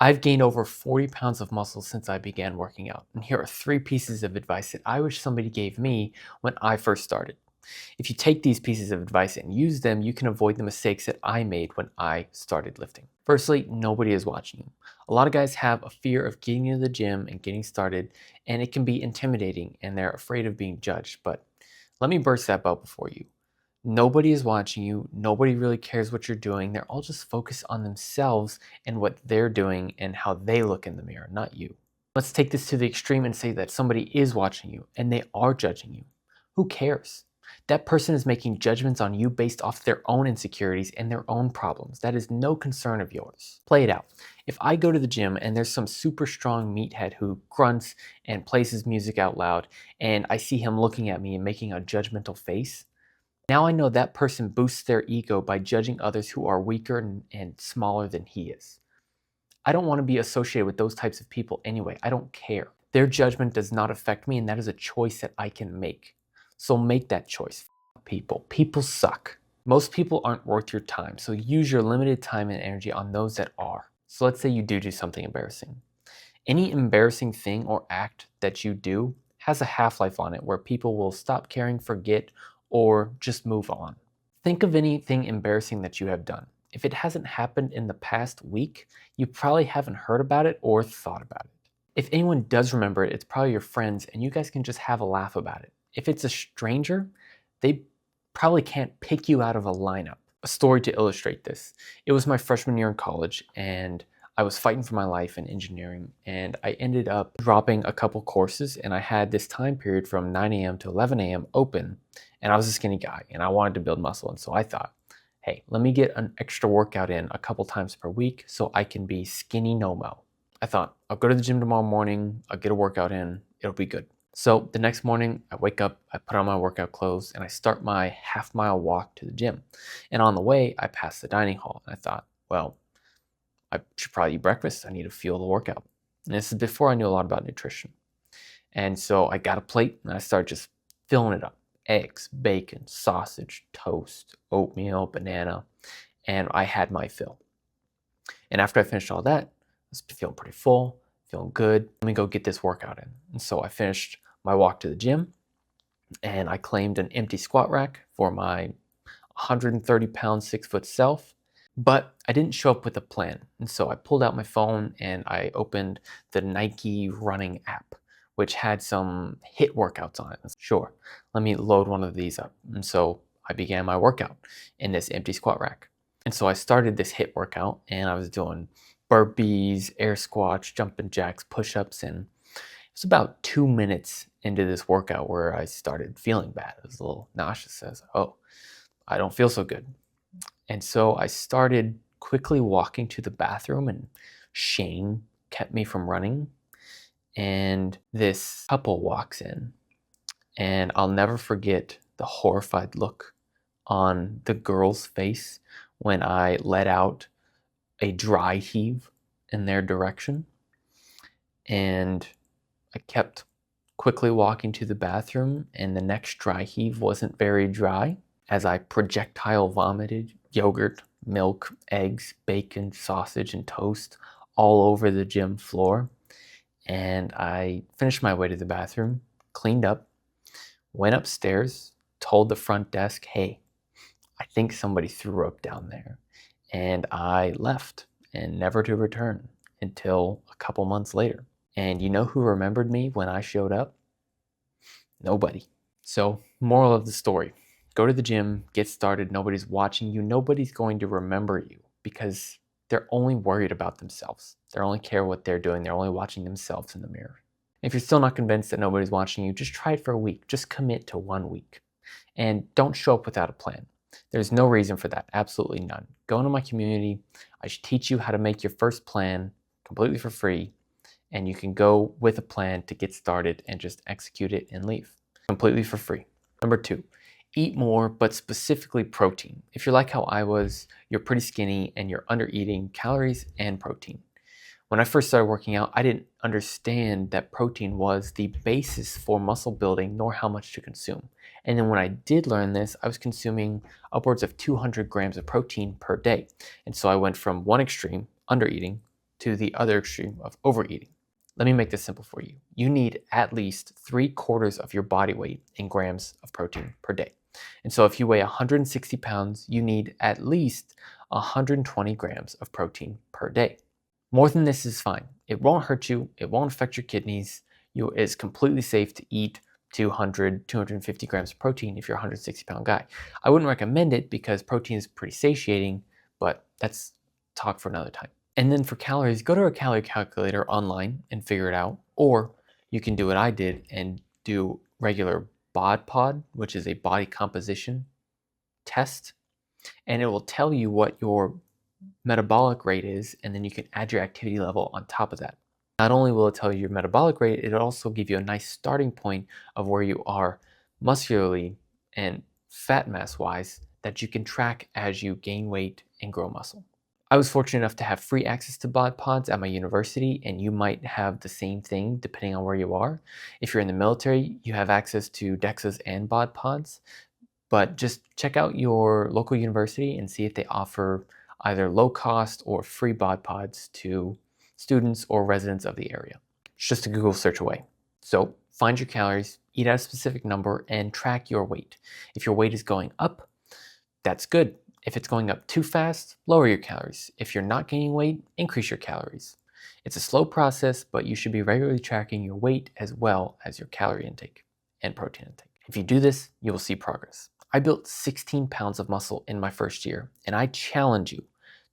I've gained over 40 pounds of muscle since I began working out, and here are 3 pieces of advice that I wish somebody gave me when I first started. If you take these pieces of advice and use them, you can avoid the mistakes that I made when I started lifting. Firstly, nobody is watching you. A lot of guys have a fear of getting into the gym and getting started, and it can be intimidating, and they're afraid of being judged. But let me burst that bubble for you. Nobody is watching you. Nobody really cares what you're doing. They're all just focused on themselves and what they're doing and how they look in the mirror, not you. Let's take this to the extreme and say that somebody is watching you and they are judging you. Who cares? That person is making judgments on you based off their own insecurities and their own problems. That is no concern of yours. Play it out. If I go to the gym and there's some super strong meathead who grunts and plays his music out loud, and I see him looking at me and making a judgmental face, now I know that person boosts their ego by judging others who are weaker and smaller than he is. I don't want to be associated with those types of people anyway. I don't care. Their judgment does not affect me, and that is a choice that I can make. So make that choice. People. People suck. Most people aren't worth your time, so use your limited time and energy on those that are. So let's say you do something embarrassing. Any embarrassing thing or act that you do has a half-life on it where people will stop caring, forget, or just move on. Think of anything embarrassing that you have done. If it hasn't happened in the past week, you probably haven't heard about it or thought about it. If anyone does remember it, it's probably your friends and you guys can just have a laugh about it. If it's a stranger, they probably can't pick you out of a lineup. A story to illustrate this. It was my freshman year in college and I was fighting for my life in engineering, and I ended up dropping a couple courses, and I had this time period from 9 a.m. to 11 a.m. open, and I was a skinny guy and I wanted to build muscle. And so I thought, hey, let me get an extra workout in a couple times per week so I can be skinny no-mo. I thought, I'll go to the gym tomorrow morning, I'll get a workout in, it'll be good. So the next morning I wake up, I put on my workout clothes, and I start my half-mile walk to the gym. And on the way, I passed the dining hall, and I thought, well, I should probably eat breakfast. I need to fuel the workout. And this is before I knew a lot about nutrition. And so I got a plate and I started just filling it up. Eggs, bacon, sausage, toast, oatmeal, banana, and I had my fill. And after I finished all that, I was feeling pretty full, feeling good. Let me go get this workout in. And so I finished my walk to the gym, and I claimed an empty squat rack for my 130-pound, 6-foot self. But I didn't show up with a plan. And so I pulled out my phone and I opened the Nike running app, which had some HIIT workouts on it. Sure, let me load one of these up. And so I began my workout in this empty squat rack. And so I started this HIIT workout and I was doing burpees, air squats, jumping jacks, push-ups, and it was about 2 minutes into this workout where I started feeling bad. I was a little nauseous. I was like, oh, I don't feel so good. And so I started quickly walking to the bathroom, and shame kept me from running. And this couple walks in, and I'll never forget the horrified look on the girl's face when I let out a dry heave in their direction. And I kept quickly walking to the bathroom, and the next dry heave wasn't very dry as I projectile vomited yogurt, milk, eggs, bacon, sausage, and toast all over the gym floor. And I finished my way to the bathroom, cleaned up, went upstairs, told the front desk, hey, I think somebody threw up down there. And I left, and never to return until a couple months later. And you know who remembered me when I showed up? Nobody. So, moral of the story. Go to the gym, get started, nobody's watching you, nobody's going to remember you because they're only worried about themselves. They only care what they're doing, they're only watching themselves in the mirror. If you're still not convinced that nobody's watching you, just try it for a week. Just commit to 1 week. And don't show up without a plan. There's no reason for that, absolutely none. Go into my community, I should teach you how to make your first plan completely for free, and you can go with a plan to get started and just execute it and leave completely for free. Number 2. Eat more, but specifically protein. If you're like how I was, you're pretty skinny and you're under eating calories and protein. When I first started working out, I didn't understand that protein was the basis for muscle building nor how much to consume. And then when I did learn this, I was consuming upwards of 200 grams of protein per day. And so I went from one extreme, under eating, to the other extreme of overeating. Let me make this simple for you. You need at least 3/4 of your body weight in grams of protein per day. And so if you weigh 160 pounds, you need at least 120 grams of protein per day. More than this is fine. It won't hurt you. It won't affect your kidneys. It's completely safe to eat 200, 250 grams of protein if you're a 160-pound guy. I wouldn't recommend it because protein is pretty satiating, but that's talk for another time. And then for calories, go to a calorie calculator online and figure it out. Or you can do what I did and do regular bod pod, which is a body composition test. And it will tell you what your metabolic rate is, and then you can add your activity level on top of that. Not only will it tell you your metabolic rate, it'll also give you a nice starting point of where you are muscularly and fat mass wise that you can track as you gain weight and grow muscle. I was fortunate enough to have free access to bod pods at my university, and you might have the same thing depending on where you are. If you're in the military, you have access to DEXAs and bod pods, but just check out your local university and see if they offer either low cost or free bod pods to students or residents of the area. It's just a Google search away. So find your calories, eat at a specific number, and track your weight. If your weight is going up, that's good. If it's going up too fast, lower your calories. If you're not gaining weight, increase your calories. It's a slow process, but you should be regularly tracking your weight as well as your calorie intake and protein intake. If you do this, you will see progress. I built 16 pounds of muscle in my first year, and I challenge you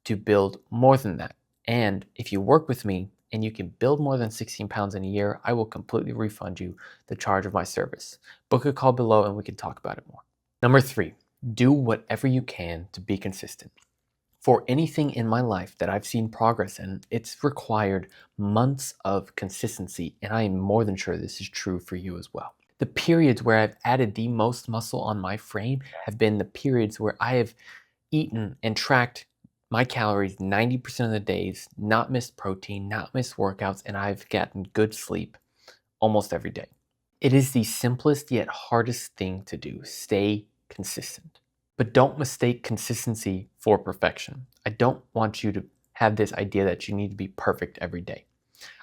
to build more than that. And if you work with me and you can build more than 16 pounds in a year, I will completely refund you the charge of my service. Book a call below and we can talk about it more. Number 3, do whatever you can to be consistent. For anything in my life that I've seen progress in, it's required months of consistency, and I am more than sure this is true for you as well. The periods where I've added the most muscle on my frame have been the periods where I have eaten and tracked my calories 90% of the days, not missed protein, not missed workouts, and I've gotten good sleep almost every day. It is the simplest yet hardest thing to do. Stay consistent. But don't mistake consistency for perfection. I don't want you to have this idea that you need to be perfect every day.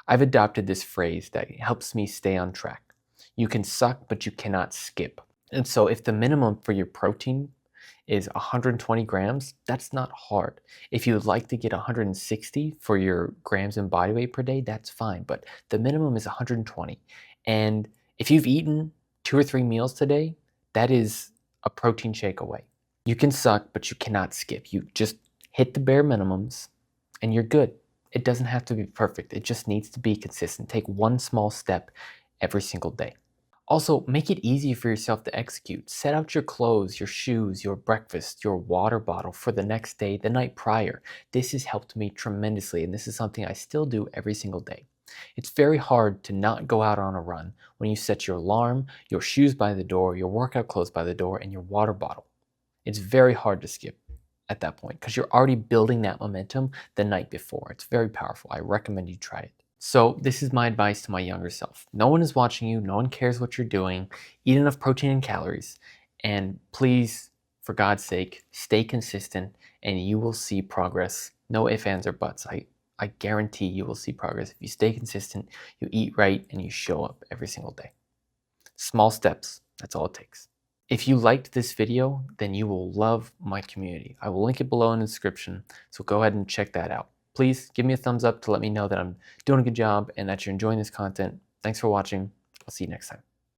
I've adopted this phrase that helps me stay on track. You can suck, but you cannot skip. And so if the minimum for your protein is 120 grams, that's not hard. If you would like to get 160 for your grams in body weight per day, that's fine. But the minimum is 120. And if you've eaten 2 or 3 meals today, that is a protein shake away. You can suck, but you cannot skip. You just hit the bare minimums and you're good. It doesn't have to be perfect. It just needs to be consistent. Take one small step every single day. Also, make it easy for yourself to execute. Set out your clothes, your shoes, your breakfast, your water bottle for the next day, the night prior. This has helped me tremendously, and this is something I still do every single day. It's very hard to not go out on a run when you set your alarm, your shoes by the door, your workout clothes by the door, and your water bottle. It's very hard to skip at that point because you're already building that momentum the night before. It's very powerful. I recommend you try it. So this is my advice to my younger self. No one is watching you. No one cares what you're doing. Eat enough protein and calories. And please, for God's sake, stay consistent and you will see progress. No ifs, ands, or buts. I guarantee you will see progress. If you stay consistent, you eat right, and you show up every single day. Small steps. That's all it takes. If you liked this video, then you will love my community. I will link it below in the description. So go ahead and check that out. Please give me a thumbs up to let me know that I'm doing a good job and that you're enjoying this content. Thanks for watching. I'll see you next time.